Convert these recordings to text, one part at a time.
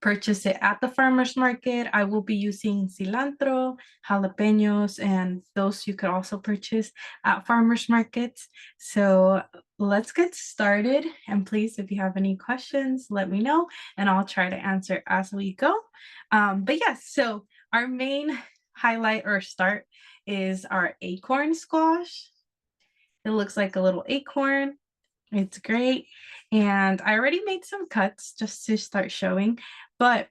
purchase it at the farmer's market. I will be using cilantro, jalapenos, and those you could also purchase at farmer's markets. So let's get started. And please, if you have any questions, let me know and I'll try to answer as we go. But yes, so our main highlight or start is our acorn squash. It looks like a little acorn. It's great. And I already made some cuts just to start showing, but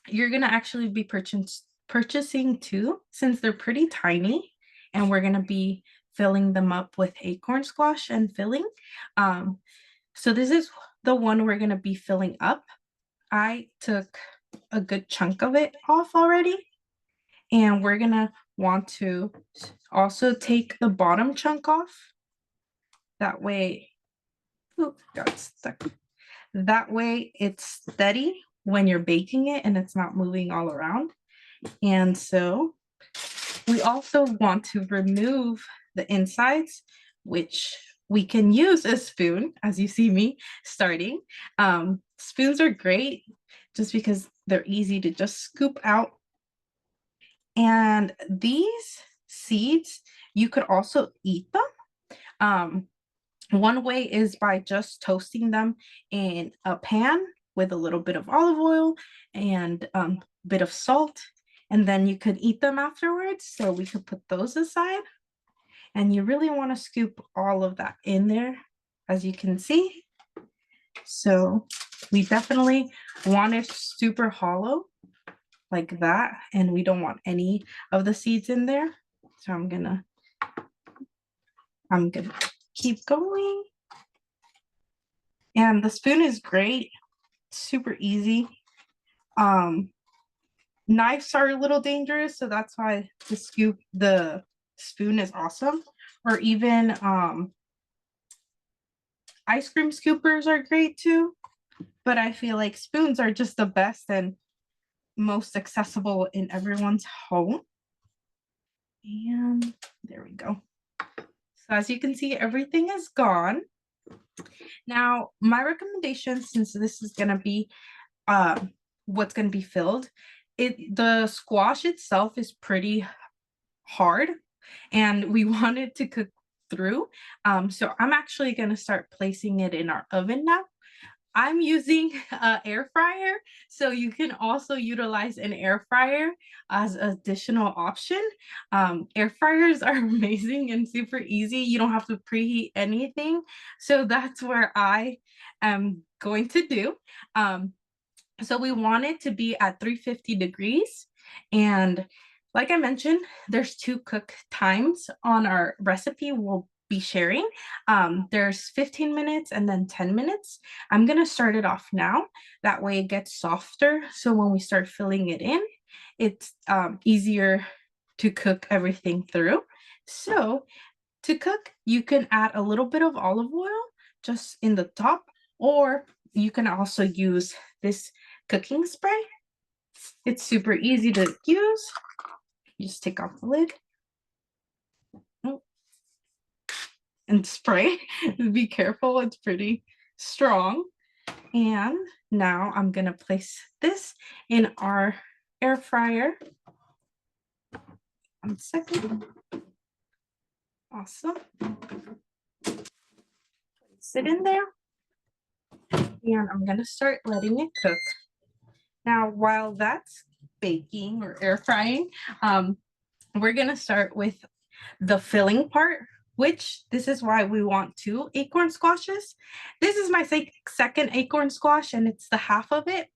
you're going to actually be purchasing two since they're pretty tiny, and we're going to be filling them up with acorn squash and filling. So this is the one we're going to be filling up. I took a good chunk of it off already, and we're going to want to also take the bottom chunk off. That way, ooh, got stuck. That way it's steady when you're baking it and it's not moving all around. And so we also want to remove the insides, which we can use a spoon, as you see me starting. Spoons are great just because they're easy to just scoop out. And these seeds, you could also eat them. One way is by just toasting them in a pan with a little bit of olive oil and a bit of salt, and then you could eat them afterwards. So we could put those aside, and you really want to scoop all of that in there, as you can see. So we definitely want it super hollow like that, and we don't want any of the seeds in there. So I'm gonna keep going. And the spoon is great, super easy. Knives are a little dangerous, so that's why the spoon is awesome. Or even ice cream scoopers are great too, but I feel like spoons are just the best and most accessible in everyone's home. And there we go. So as you can see, everything is gone. Now, my recommendation, since this is going to be what's going to be filled, the squash itself is pretty hard and we want it to cook through. So I'm actually going to start placing it in our oven now. I'm using an air fryer, so you can also utilize an air fryer as an additional option. Air fryers are amazing and super easy. You don't have to preheat anything. So that's where I am going to do. So we want it to be at 350 degrees. And like I mentioned, there's 2 cook times on our recipe we'll be sharing. There's 15 minutes and then 10 minutes. I'm going to start it off now. That way it gets softer. So when we start filling it in, it's easier to cook everything through. So to cook, you can add a little bit of olive oil just in the top, or you can also use this cooking spray. It's super easy to use. You just take off the lid and spray. Be careful, it's pretty strong. And now I'm gonna place this in our air fryer. 1 second. Awesome. Place it in there. And I'm gonna start letting it cook. Now, while that's baking or air frying, we're gonna start with the filling part, which this is why we want 2 acorn squashes. This is my second acorn squash and it's the half of it.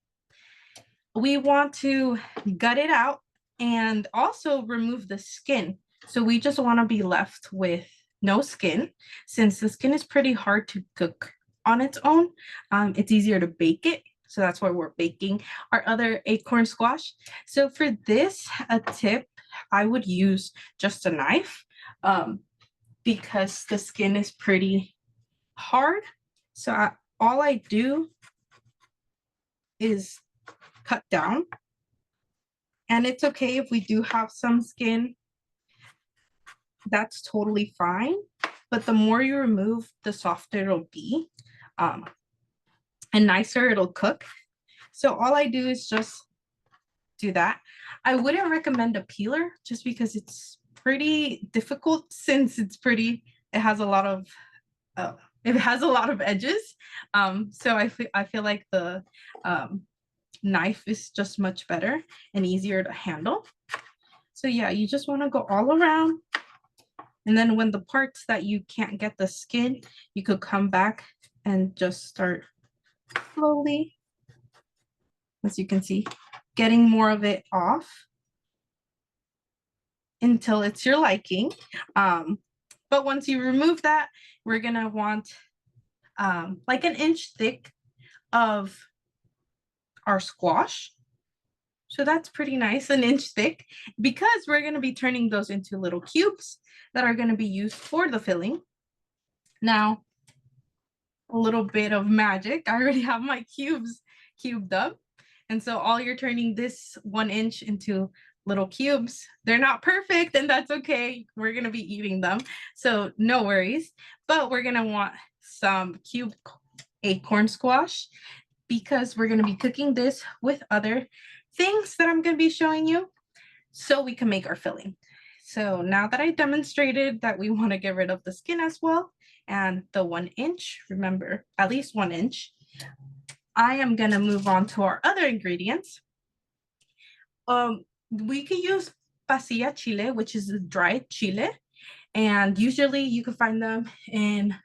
We want to gut it out and also remove the skin. So we just want to be left with no skin. Since the skin is pretty hard to cook on its own, it's easier to bake it. So that's why we're baking our other acorn squash. So for this, a tip, I would use just a knife because the skin is pretty hard. So all I do is cut down. And it's okay if we do have some skin. That's totally fine. But the more you remove, the softer it'll be and nicer it'll cook. So all I do is just do that. I wouldn't recommend a peeler just because it's pretty difficult since it has a lot of it has a lot of edges. So I feel like the knife is just much better and easier to handle. So yeah, you just want to go all around. And then when the parts that you can't get the skin, you could come back and just start slowly, as you can see, getting more of it off until it's your liking. But once you remove that, we're gonna want like an inch thick of our squash. So that's pretty nice, an inch thick, because we're gonna be turning those into little cubes that are gonna be used for the filling. Now, a little bit of magic. I already have my cubes cubed up. And so all you're turning this 1 inch into little cubes. They're not perfect, and that's okay. We're gonna be eating them, so no worries. But we're gonna want some cubed acorn squash because we're gonna be cooking this with other things that I'm gonna be showing you so we can make our filling. So now that I demonstrated that we want to get rid of the skin as well and the 1 inch, remember, at least 1 inch, I am going to move on to our other ingredients. We could use pasilla chile, which is a dried chile, and usually you can find them in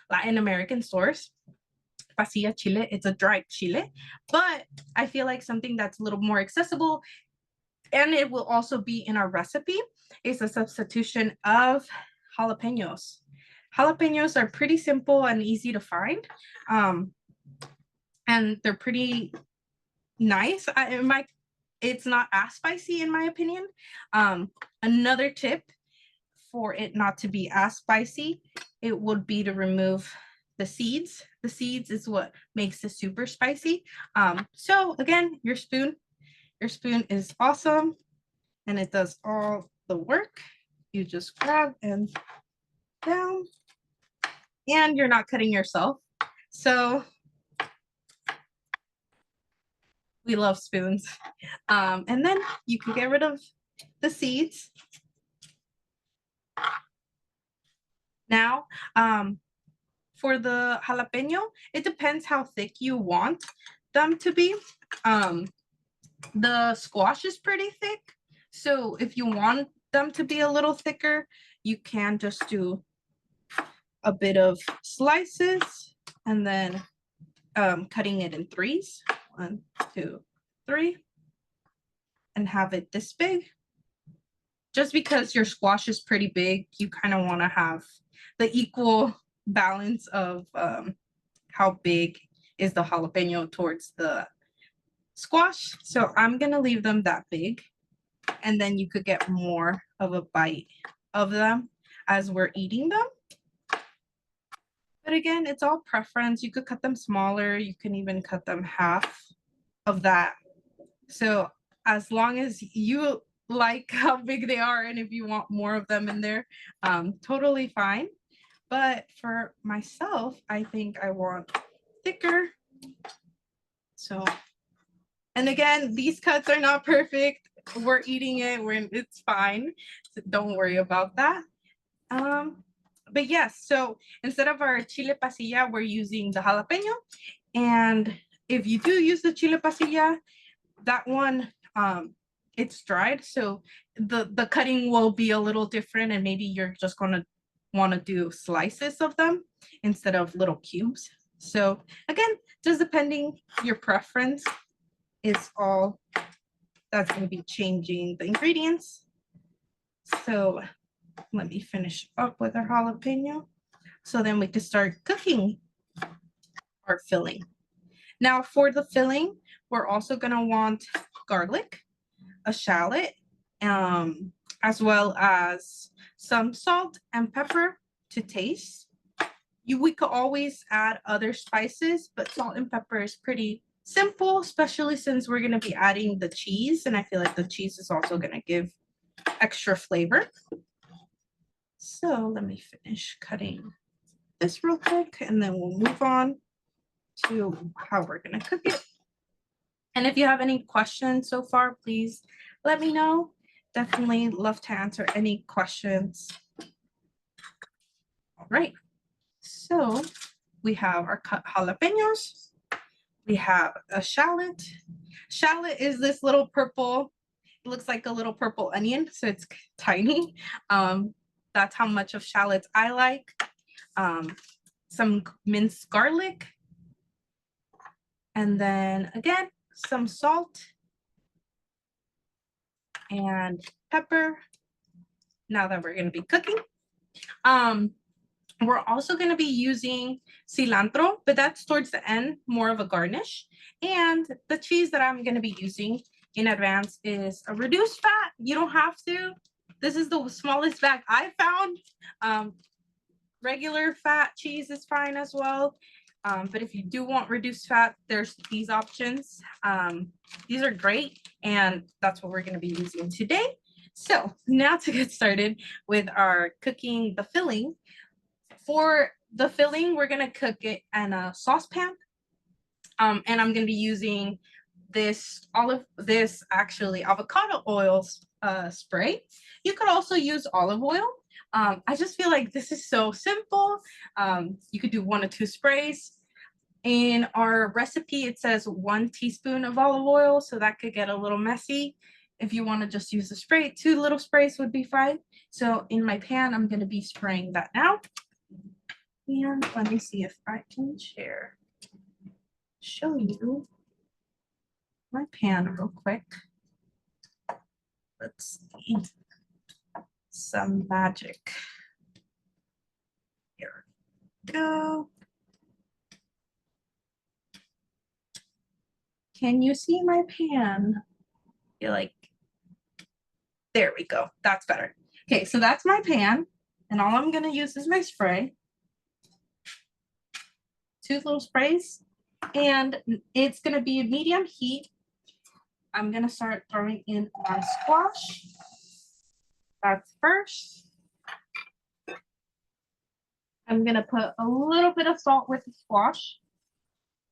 Latin American stores. Pasilla chile, it's a dried chile, but I feel like something that's a little more accessible, and it will also be in our recipe, is a substitution of jalapenos. Jalapenos are pretty simple and easy to find, and they're pretty nice. It's not as spicy in my opinion. Another tip for it not to be as spicy, it would be to remove the seeds. The seeds is what makes it super spicy. So again, your spoon is awesome and it does all the work. You just grab and down, and you're not cutting yourself. So we love spoons. And then you can get rid of the seeds. Now, for the jalapeno, it depends how thick you want them to be. The squash is pretty thick, so if you want them to be a little thicker, you can just do a bit of slices and then cutting it in threes, 1, 2, 3, and have it this big. Just because your squash is pretty big, you kind of want to have the equal balance of how big is the jalapeno towards the squash. So I'm gonna leave them that big, and then you could get more of a bite of them as we're eating them. But again, it's all preference. You could cut them smaller. You can even cut them half of that. So as long as you like how big they are, and if you want more of them in there, totally fine. But for myself, I think I want thicker. So, and again, these cuts are not perfect. We're eating it, it's fine. So don't worry about that. But yes, so instead of our chile pasilla, we're using the jalapeno. And if you do use the chile pasilla, that one, it's dried, so the cutting will be a little different, and maybe you're just gonna want to do slices of them instead of little cubes. So again, just depending your preference is all that's going to be changing the ingredients. So let me finish up with our jalapeno so then we can start cooking our filling. Now for the filling, we're also going to want garlic, a shallot, as well as some salt and pepper to taste. We could always add other spices, but salt and pepper is pretty simple, especially since we're going to be adding the cheese, and I feel like the cheese is also going to give extra flavor. So let me finish cutting this real quick, and then we'll move on to how we're going to cook it. And if you have any questions so far, please let me know. Definitely love to answer any questions. All right, so we have our cut jalapenos. We have a shallot. Shallot is this little purple, it looks like a little purple onion, so it's tiny. That's how much of shallots I like. Some minced garlic. And then again, some salt and pepper. Now that we're gonna be cooking. We're also going to be using cilantro, but that's towards the end, more of a garnish. And the cheese that I'm going to be using in advance is a reduced fat. You don't have to. This is the smallest bag I found. Regular fat cheese is fine as well. But if you do want reduced fat, there's these options. These are great, and that's what we're going to be using today. So now to get started with our cooking the filling. For the filling, we're gonna cook it in a saucepan. And I'm gonna be using this actually avocado oil spray. You could also use olive oil. I just feel like this is so simple. You could do 1 or 2 sprays. In our recipe, it says 1 teaspoon of olive oil, so that could get a little messy. If you want to just use a spray, 2 little sprays would be fine. So in my pan, I'm going to be spraying that now. And let me see if I can show you my pan real quick. Let's see. Some magic. Here we go. Can you see my pan? You're like, there we go. That's better. Okay, so that's my pan. And all I'm gonna use is my spray. 2 little sprays. And it's gonna be a medium heat. I'm gonna start throwing in my squash. That's first. I'm gonna put a little bit of salt with the squash.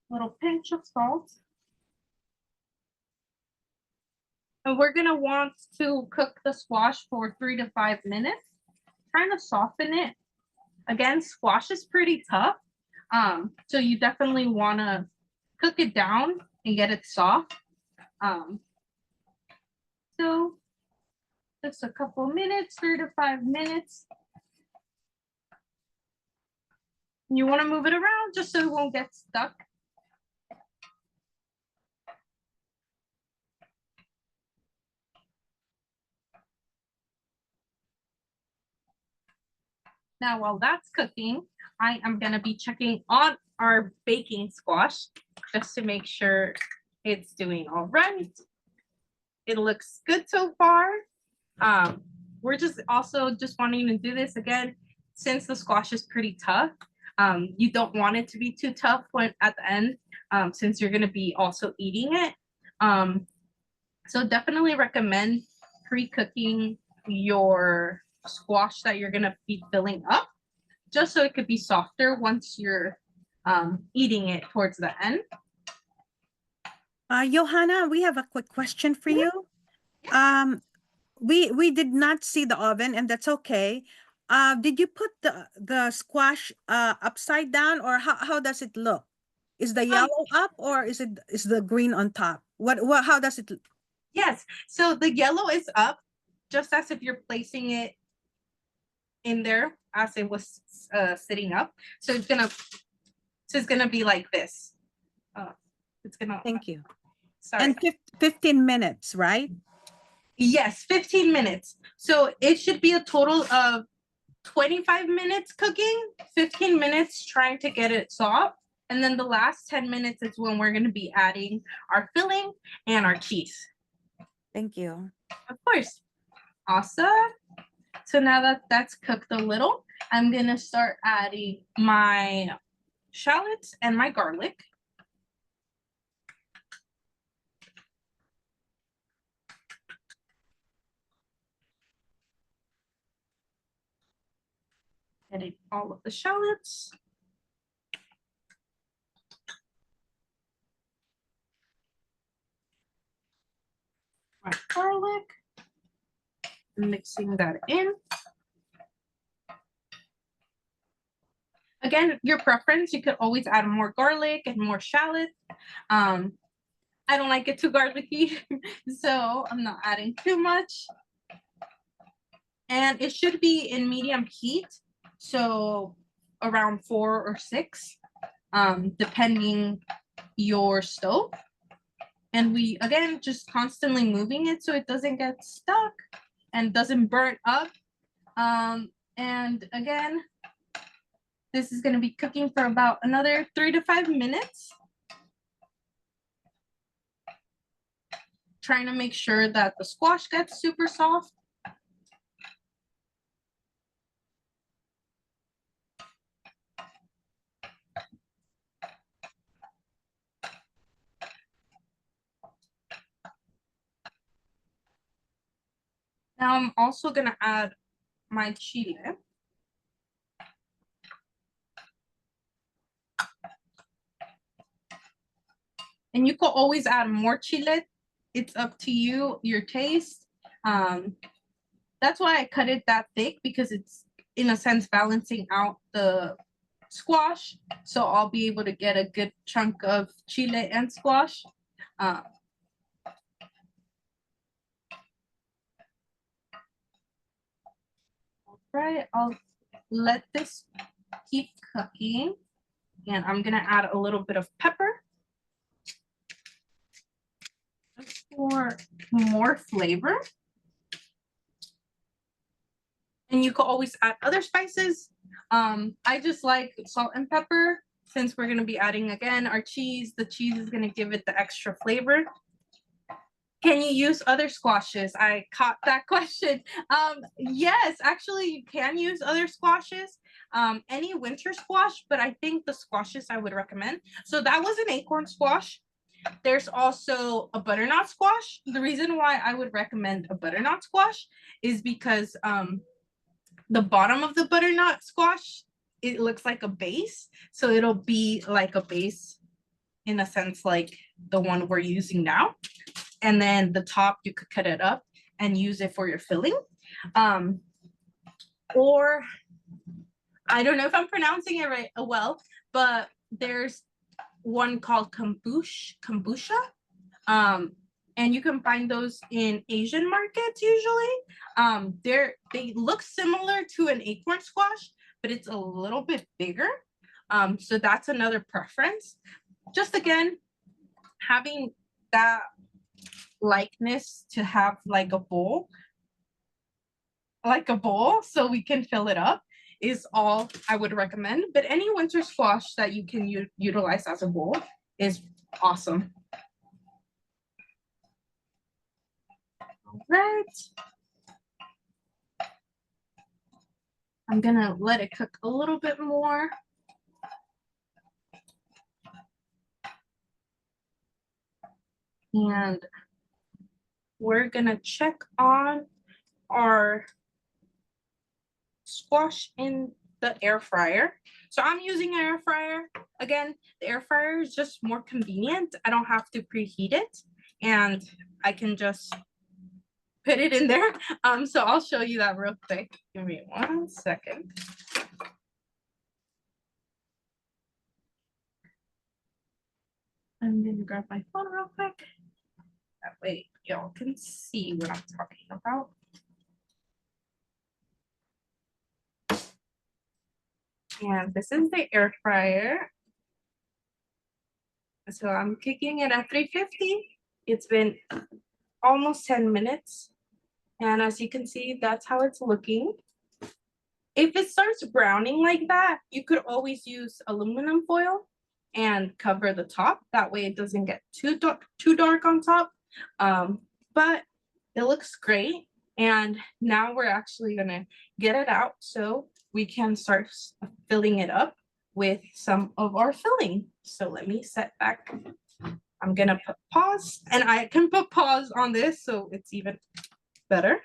Little pinch of salt. And we're gonna want to cook the squash for 3 to 5 minutes. Trying to soften it. Again, squash is pretty tough. So you definitely wanna cook it down and get it soft. So just a couple minutes, 3 to 5 minutes. You want to move it around just so it won't get stuck. Now, while that's cooking, I am going to be checking on our baking squash just to make sure it's doing all right. It looks good so far. We're just wanting to do this again, since the squash is pretty tough. You don't want it to be too tough when at the end, since you're going to be also eating it. So definitely recommend pre-cooking your squash that you're going to be filling up, just so it could be softer once you're eating it towards the end. Johanna, we have a quick question for you. We did not see the oven, and that's okay. Did you put the squash upside down, or how does it look? Is the yellow up, or is the green on top? How does it look? Yes, so the yellow is up, just as if you're placing it in there as it was sitting up. So it's gonna be like this. It's gonna. Thank you. Sorry. And 15 minutes, right? Yes, 15 minutes. So it should be a total of 25 minutes cooking, 15 minutes trying to get it soft. And then the last 10 minutes is when we're going to be adding our filling and our cheese. Thank you. Of course. Awesome. So now that that's cooked a little, I'm going to start adding my shallots and my garlic. Adding all of the shallots. my garlic, mixing that in. Again, your preference, you could always add more garlic and more shallot. I don't like it too garlicky, so I'm not adding too much. And it should be in medium heat, so around 4 or 6, depending your stove. And we, again, just constantly moving it so it doesn't get stuck and doesn't burn up. And again, this is going to be cooking for about another 3 to 5 minutes. Trying to make sure that the squash gets super soft. Now I'm also going to add my chile. And you could always add more chile. It's up to you, your taste. That's why I cut it that thick, because it's, in a sense, balancing out the squash. So I'll be able to get a good chunk of chile and squash. Right, I'll let this keep cooking. And I'm gonna add a little bit of pepper for more flavor. And you could always add other spices. I just like salt and pepper, since we're gonna be adding, again, our cheese. The cheese is gonna give it the extra flavor. Can you use other squashes? I caught that question. Yes, actually you can use other squashes. Any winter squash, but I think the squashes I would recommend. So that was an acorn squash. There's also a butternut squash. The reason why I would recommend a butternut squash is because the bottom of the butternut squash, it looks like a base. So it'll be like a base, in a sense, like the one we're using now. And then the top, you could cut it up and use it for your filling. Or I don't know if I'm pronouncing it right well, but there's one called kombucha. And you can find those in Asian markets usually. They look similar to an acorn squash, but it's a little bit bigger. So that's another preference. Just again, having that likeness to have like a bowl so we can fill it up is all I would recommend. But any winter squash that you can utilize as a bowl is awesome. All right. I'm gonna let it cook a little bit more. And we're gonna check on our squash in the air fryer. So I'm using an air fryer. Again, the air fryer is just more convenient. I don't have to preheat it, and I can just put it in there. So I'll show you that real quick. Give me 1 second. I'm gonna grab my phone real quick. That way y'all can see what I'm talking about. And this is the air fryer. So I'm cooking it at 350. It's been almost 10 minutes. And as you can see, that's how it's looking. If it starts browning like that, you could always use aluminum foil and cover the top. That way it doesn't get too dark on top. But it looks great. And now we're actually gonna get it out so we can start filling it up with some of our filling. So let me set back. I'm gonna put pause, and I can put pause on this so it's even better.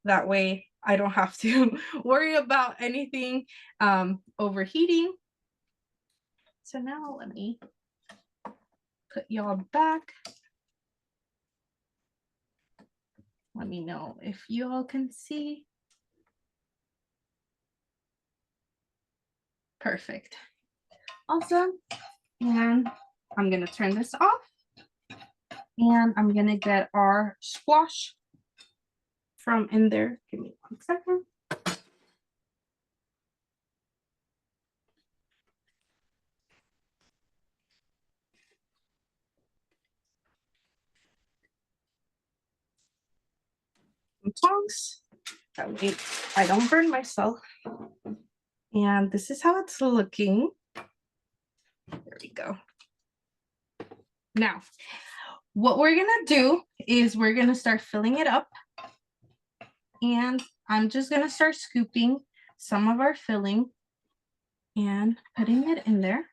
That way I don't have to worry about anything overheating. So now let me put y'all back. Let me know if you all can see. Perfect. Awesome. And I'm gonna turn this off. And I'm gonna get our squash from in there. Give me 1 second. Tongs. That way I don't burn myself. And this is how it's looking. There we go. Now, what we're gonna do is we're gonna start filling it up. And I'm just gonna start scooping some of our filling and putting it in there.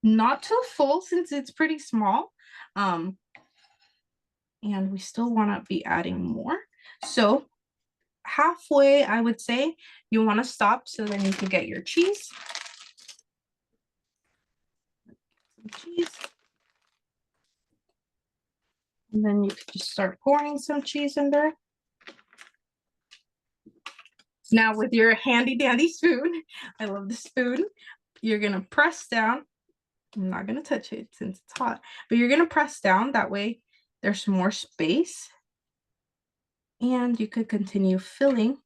Not too full since it's pretty small. And we still wanna be adding more. So halfway, I would say, you wanna stop so then you can get your cheese. Some cheese. And then you can just start pouring some cheese in there. Now with your handy dandy spoon, I love the spoon, you're gonna press down. I'm not gonna touch it since it's hot, but you're gonna press down, that way there's more space. And you could continue filling.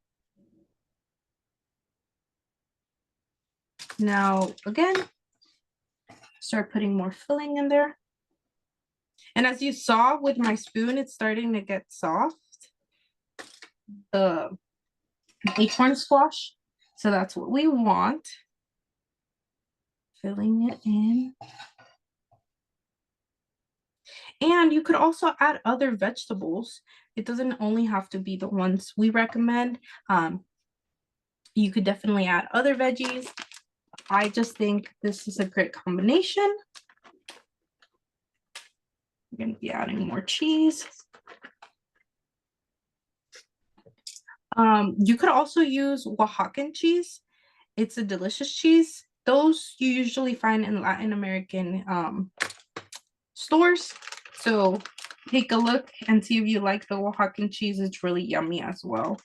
Now, again, start putting more filling in there. And as you saw with my spoon, it's starting to get soft. The acorn squash. So that's what we want. Filling it in. And you could also add other vegetables. It doesn't only have to be the ones we recommend. You could definitely add other veggies. I just think this is a great combination. I'm going to be adding more cheese. You could also use Oaxacan cheese. It's a delicious cheese. Those you usually find in Latin American stores. So take a look and see if you like the Oaxacan cheese. It's really yummy as well.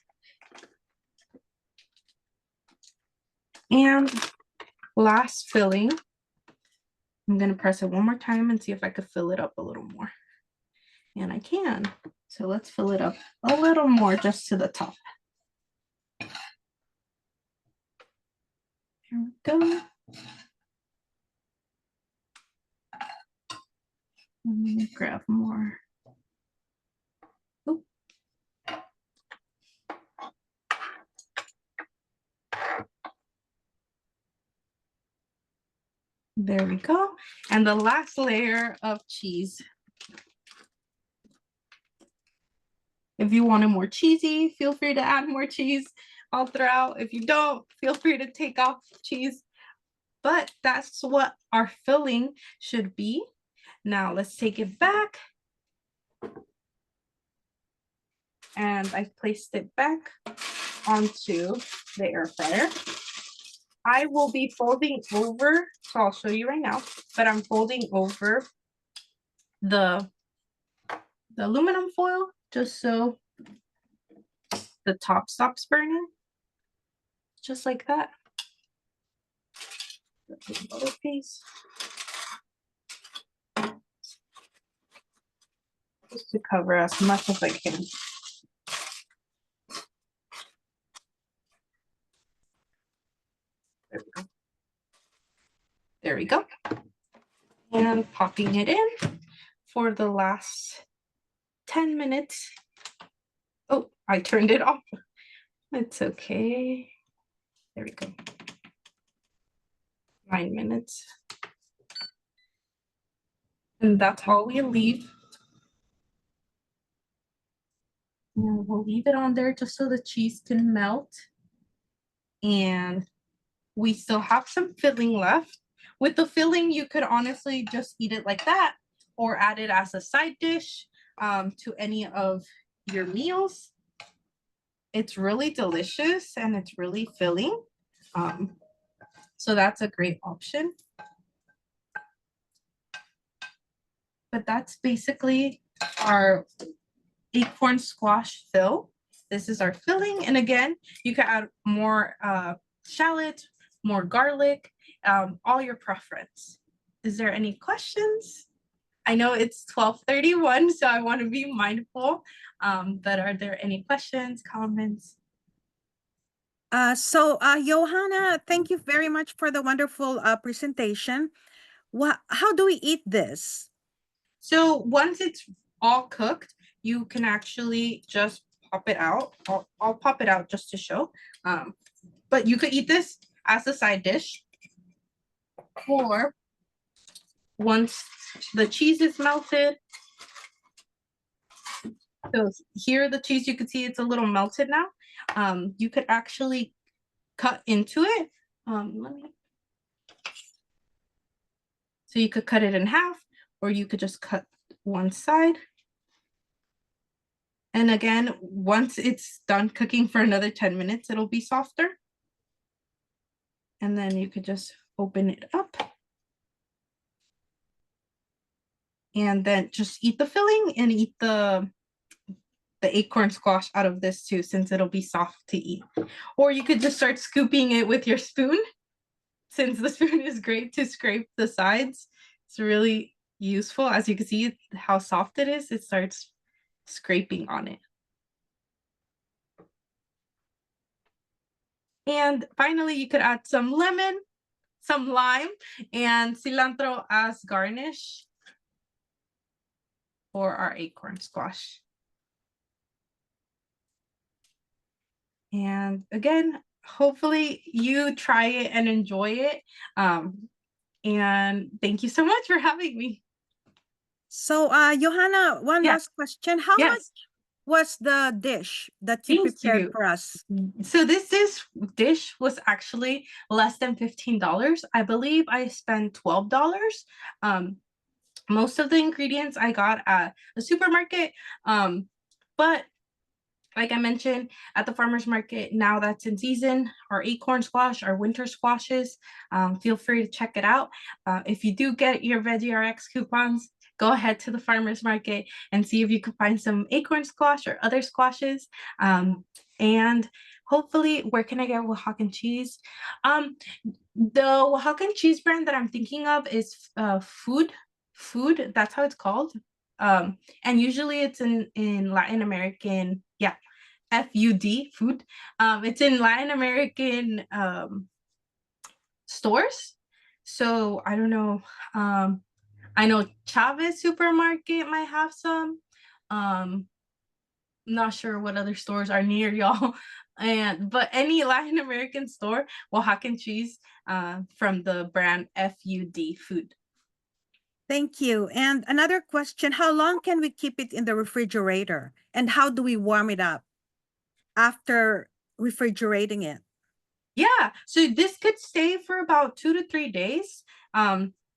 And last filling. I'm going to press it one more time and see if I could fill it up a little more. And I can. So let's fill it up a little more just to the top. Here we go. Let me grab more. Oop. There we go. And the last layer of cheese. If you want it more cheesy, feel free to add more cheese all throughout. If you don't, feel free to take off cheese. But that's what our filling should be. Now let's take it back. And I've placed it back onto the air fryer. I will be folding over, so I'll show you right now, but I'm folding over the aluminum foil just so the top stops burning. Just like that. Another piece. Just to cover as much as I can. There we go. There we go. And popping it in for the last 10 minutes. Oh, I turned it off. It's okay. There we go. 9 minutes. And that's all we leave. And we'll leave it on there just so the cheese can melt. And we still have some filling left. With the filling, you could honestly just eat it like that or add it as a side dish to any of your meals. It's really delicious and it's really filling. So that's a great option. But that's basically our acorn squash fill. This is our filling. And again, you can add more shallot, more garlic, all your preference. Is there any questions? I know it's 12:31, so I want to be mindful. But are there any questions, comments? Johanna, thank you very much for the wonderful presentation. How do we eat this? So once it's all cooked, you can actually just pop it out. I'll pop it out just to show. But you could eat this as a side dish, or once the cheese is melted. So here the cheese, you can see it's a little melted now. You could actually cut into it. So you could cut it in half, or you could just cut one side. And again, once it's done cooking for another 10 minutes, it'll be softer. And then you could just open it up. And then just eat the filling and eat the acorn squash out of this too, since it'll be soft to eat. Or you could just start scooping it with your spoon, since the spoon is great to scrape the sides. It's really useful. As you can see how soft it is, it starts scraping on it. And finally, you could add some lemon, some lime, and cilantro as garnish for our acorn squash. And again, hopefully you try it and enjoy it. And thank you so much for having me. So, Johanna, one Yeah. last question. How much Yes. was the dish that you Thank prepared you. for us? So this dish was actually less than $15. I believe I spent $12. Most of the ingredients I got at the supermarket, but like I mentioned, at the farmer's market, now that's in season, our acorn squash, our winter squashes, feel free to check it out. If you do get your Veggie RX coupons, go ahead to the farmer's market and see if you can find some acorn squash or other squashes. And hopefully, where can I get Oaxacan cheese? The Oaxacan cheese brand that I'm thinking of is Food, that's how it's called. And usually it's in Latin American, yeah, food. It's in Latin American stores. So I don't know. I know Chavez supermarket might have some. Not sure what other stores are near y'all. But any Latin American store, Oaxacan cheese from the brand Food. Thank you. And another question, how long can we keep it in the refrigerator? And how do we warm it up after refrigerating it? Yeah, so this could stay for about 2 to 3 days.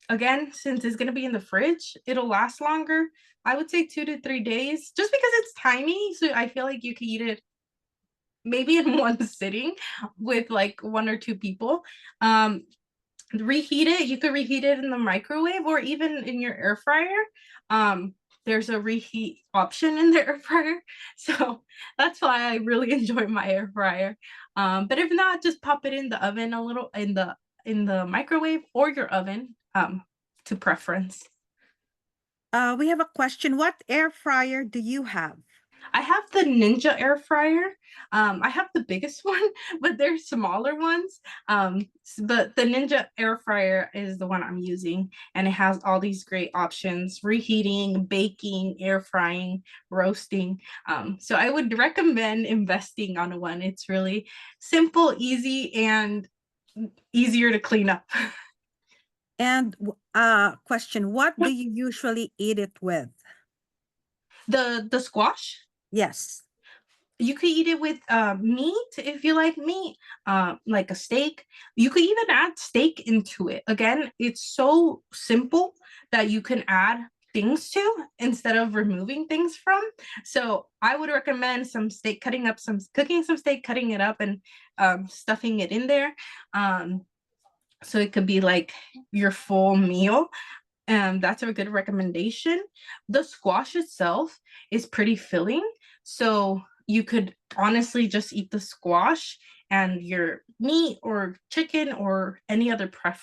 Again, since it's gonna be in the fridge, it'll last longer. I would say 2 to 3 days, just because it's tiny. So I feel like you can eat it maybe in one sitting with like one or two people. Reheat it. You could reheat it in the microwave or even in your air fryer. There's a reheat option in the air fryer, so that's why I really enjoy my air fryer. But if not, just pop it in the oven a little in the microwave or your oven, to preference. We have a question. What air fryer do you have? I have the Ninja air fryer. I have the biggest one, but there's smaller ones. But the Ninja air fryer is the one I'm using, and it has all these great options: reheating, baking, air frying, roasting. So I would recommend investing on one. It's really simple, easy, and easier to clean up. And question, what do you usually eat it with? The squash. Yes. You could eat it with meat if you like meat, like a steak. You could even add steak into it. Again, it's so simple that you can add things to instead of removing things from. So I would recommend some steak, cooking some steak, cutting it up, and stuffing it in there. So it could be like your full meal. and that's a good recommendation. The squash itself is pretty filling, so you could honestly just eat the squash and your meat or chicken or any other preference